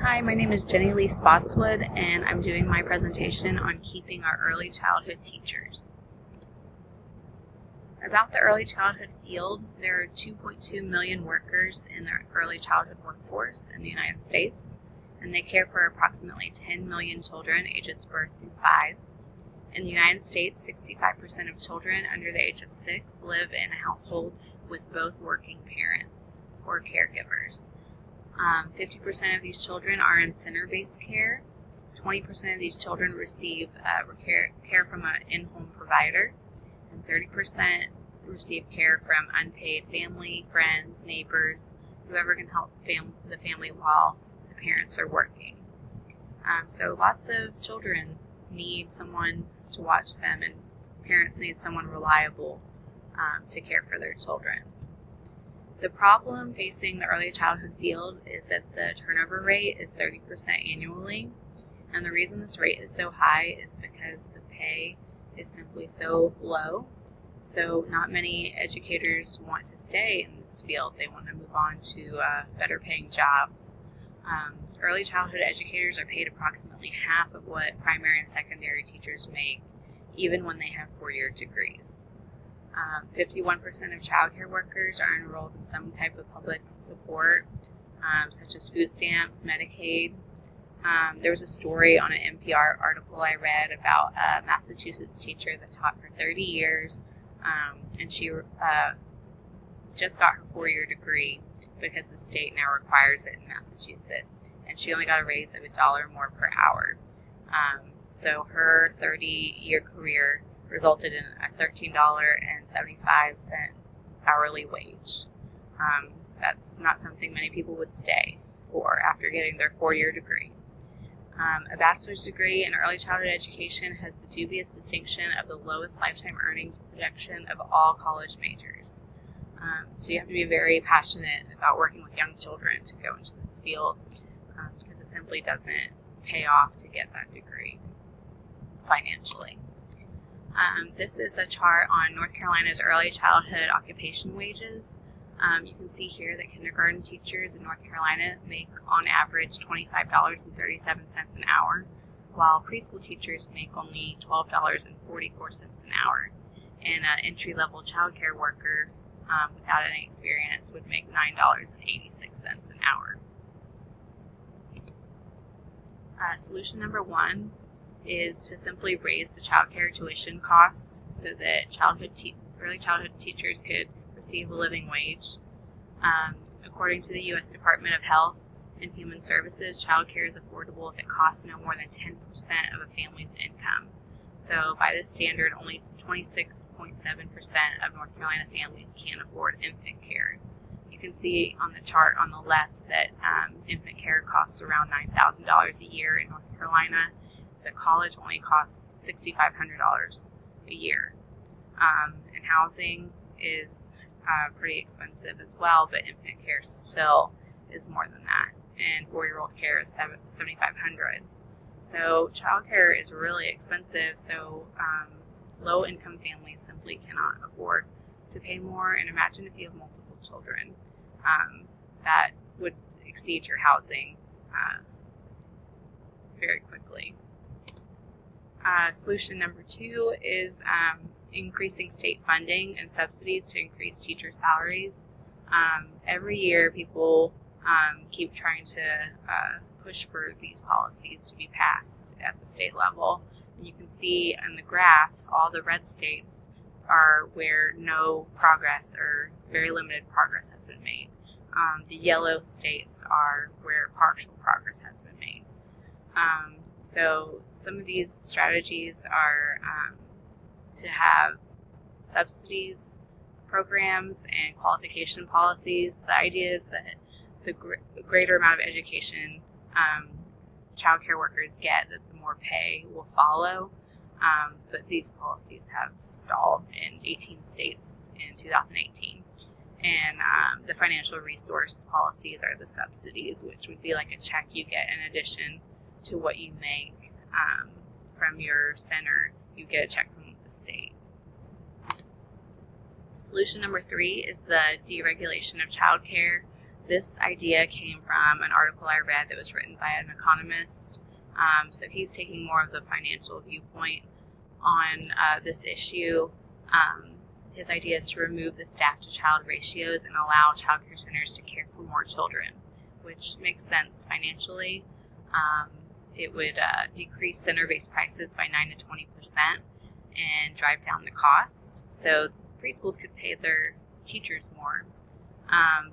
Hi, my name is Jenny Lee Spotswood, and I'm doing my presentation on keeping our early childhood teachers. About the early childhood field, there are 2.2 million workers in the early childhood workforce in the United States, and they care for approximately 10 million children ages birth through 5. In the United States, 65% of children under the age of 6 live in a household with both working parents or caregivers. 50% of these children are in center-based care. 20% of these children receive care from an in-home provider, and 30% receive care from unpaid family, friends, neighbors, whoever can help the family while the parents are working. So lots of children need someone to watch them, and parents need someone reliable to care for their children. The problem facing the early childhood field is that the turnover rate is 30% annually, and the reason this rate is so high is because the pay is simply so low. So not many educators want to stay in this field. They want to move on to better paying jobs. Early childhood educators are paid approximately half of what primary and secondary teachers make, even when they have 4-year degrees. 51% of child care workers are enrolled in some type of public support, such as food stamps, Medicaid. There was a story on an NPR article I read about a Massachusetts teacher that taught for 30 years, and she just got her 4-year degree because the state now requires it in Massachusetts, and she only got a raise of $1 more per hour. So her 30-year career resulted in a $13.75 hourly wage. That's not something many people would stay for after getting their 4-year degree. A bachelor's degree in early childhood education has the dubious distinction of the lowest lifetime earnings projection of all college majors. So you have to be very passionate about working with young children to go into this field, because it simply doesn't pay off to get that degree financially. This is a chart on North Carolina's early childhood occupation wages. You can see here that kindergarten teachers in North Carolina make on average $25.37 an hour, while preschool teachers make only $12.44 an hour, and an entry-level child care worker without any experience would make $9.86 an hour. Solution number 1 is to simply raise the child care tuition costs so that early childhood teachers could receive a living wage. According to the U.S. Department of Health and Human Services, child care is affordable if it costs no more than 10% of a family's income. So by this standard, only 26.7% of North Carolina families can afford infant care. You can see on the chart on the left that infant care costs around $9,000 a year in North Carolina. The college only costs $6,500 a year. And housing is pretty expensive as well, but infant care still is more than that. And 4-year-old care is $7,500. So childcare is really expensive, so low-income families simply cannot afford to pay more. And imagine if you have multiple children, that would exceed your housing very quickly. Solution number 2 is increasing state funding and subsidies to increase teacher salaries. Every year, people keep trying to push for these policies to be passed at the state level. And you can see in the graph, all the red states are where no progress or very limited progress has been made. The yellow states are where partial progress has been made. So some of these strategies are to have subsidies, programs, and qualification policies. The idea is that the greater amount of education child care workers get, that the more pay will follow. But these policies have stalled in 18 states in 2018. And the financial resource policies are the subsidies, which would be like a check you get in addition to what you make from your center. You get a check from the state. Solution number 3 is the deregulation of childcare. This idea came from an article I read that was written by an economist. So he's taking more of the financial viewpoint on this issue. His idea is to remove the staff-to-child ratios and allow child care centers to care for more children, which makes sense financially. It would decrease center-based prices by 9 to 20% and drive down the cost. So preschools could pay their teachers more.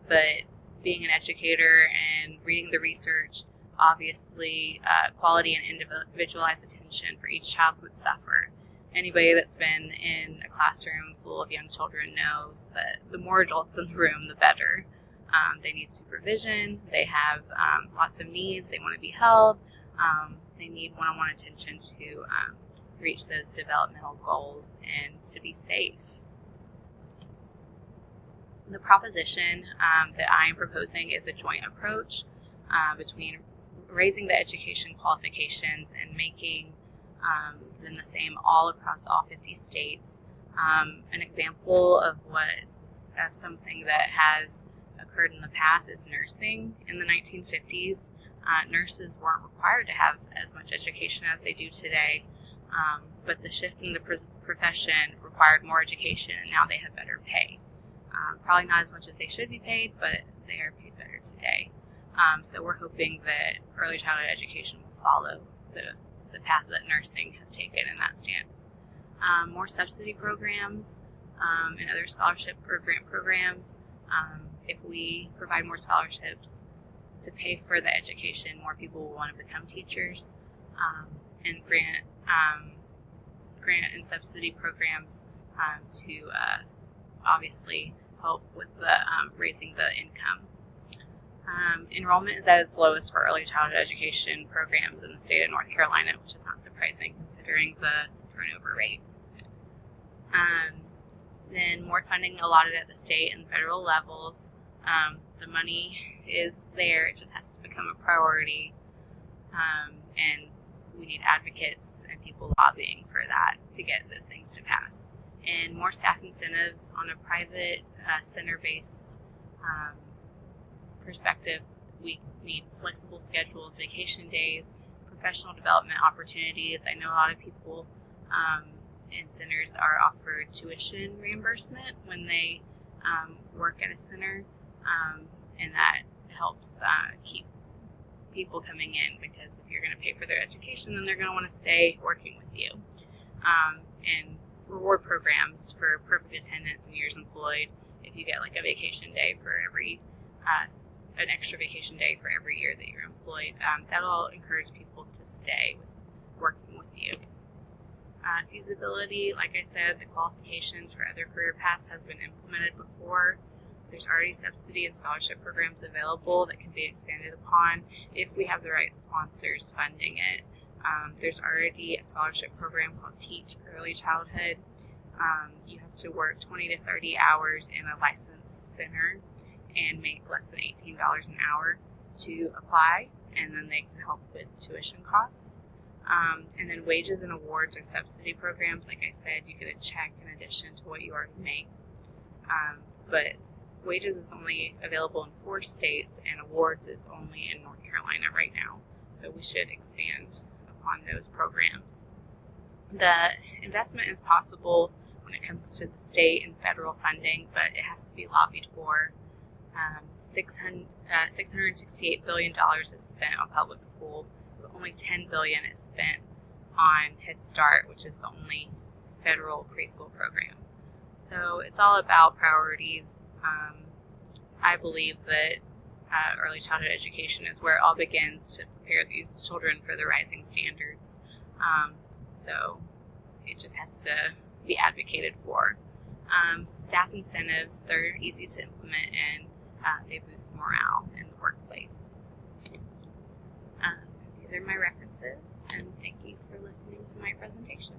But being an educator and reading the research, obviously quality and individualized attention for each child would suffer. Anybody that's been in a classroom full of young children knows that the more adults in the room, the better. They need supervision. They have lots of needs. They want to be held. They need one-on-one attention to reach those developmental goals and to be safe. The proposition that I am proposing is a joint approach between raising the education qualifications and making them the same all across all 50 states. An example of something that has occurred in the past is nursing. In the 1950s, nurses weren't required to have as much education as they do today, but the shift in the profession required more education, and now they have better pay. Probably not as much as they should be paid, but they are paid better today. So we're hoping that early childhood education will follow the path that nursing has taken in that stance. More subsidy programs and other scholarship or grant programs. If we provide more scholarships to pay for the education, more people will want to become teachers, and grant and subsidy programs to obviously help with the raising the income. Enrollment is at its lowest for early childhood education programs in the state of North Carolina, which is not surprising considering the turnover rate. Then more funding allotted at the state and federal levels. The money is there, it just has to become a priority, and we need advocates and people lobbying for that to get those things to pass. And more staff incentives on a private center-based perspective. We need flexible schedules, vacation days, professional development opportunities. I know a lot of people in centers are offered tuition reimbursement when they work at a center, and that helps keep people coming in, because if you're going to pay for their education, then they're going to want to stay working with you. And reward programs for perfect attendance and years employed. If you get like a vacation day for every an extra vacation day for every year that you're employed, that'll encourage people to stay working with you. Feasibility, like I said, the qualifications for other career paths has been implemented before. There's already subsidy and scholarship programs available that can be expanded upon if we have the right sponsors funding it. There's already a scholarship program called Teach Early Childhood. You have to work 20 to 30 hours in a licensed center and make less than $18 an hour to apply, and then they can help with tuition costs. And then wages and awards or subsidy programs. Like I said, you get a check in addition to what you already make. But wages is only available in 4 states, and awards is only in North Carolina right now. So we should expand upon those programs. The investment is possible when it comes to the state and federal funding, but it has to be lobbied for. $668 billion is spent on public school, but only $10 billion is spent on Head Start, which is the only federal preschool program. So it's all about priorities. I believe that early childhood education is where it all begins to prepare these children for the rising standards. So it just has to be advocated for. Staff incentives, they're easy to implement, and they boost morale in the workplace. These are my references, and thank you for listening to my presentation.